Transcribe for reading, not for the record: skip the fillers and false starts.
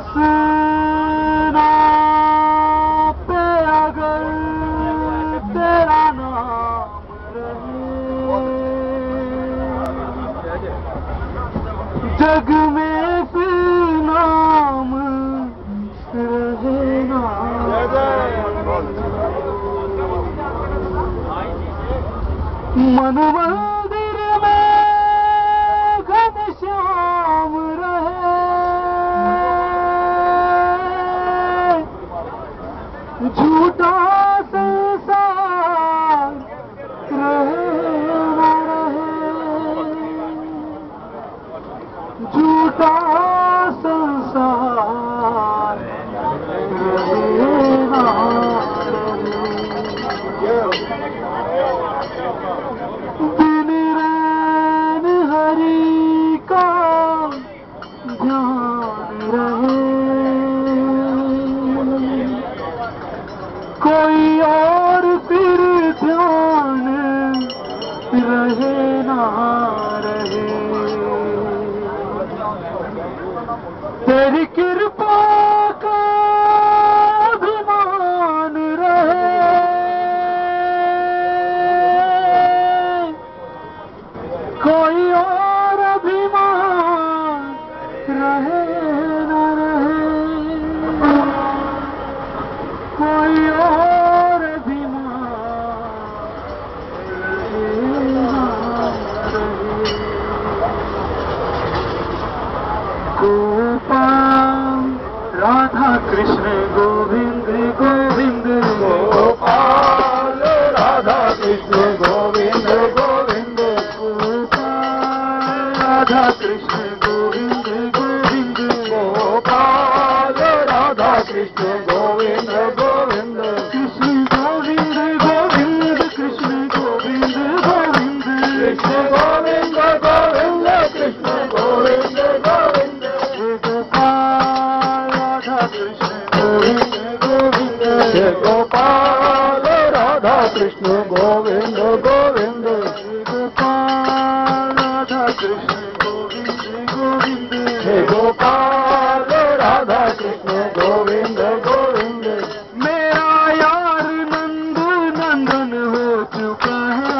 हंसना पे अगर तेरा नाम रहे, जग में फिर नाम रहेगा। मन मंदिर में घनश्याम रहे, झूठा संसार रहे न रहे, झूठा संसार रहे न दिन रैन हरि का ध्यान रहे, कोई और फिर ध्यान रहे ना रहे, तेरी कृपा का अभिमान रहे, कोई और अभिमान रहे न रहे, कोई और अभिमान रहे न रहे। गोपाल राधा कृष्ण गोविंद गोविंद, गोपाल राधा कृष्ण गोविंद गोविंद, गोपाल राधा कृष्ण गोविंद गोविंद, गोपाल राधा कृष्ण गोविंद गोविंद, कृष्ण गोविंद गोविंद, कृष्ण गोविंद गोविंद, कृष्ण गोविंद गोविंद, कृष्ण गोविंद गोविंद, गोपाल राधा कृष्ण गोविंद गोविंद, गोपाल राधा कृष्ण गोविंद गोविंद, गोपाल राधा कृष्ण गोविंद गोविंद, गोपाल राधा कृष्ण गोविंद गोविंद। मेरा यार नंद नंदन हो चुका है,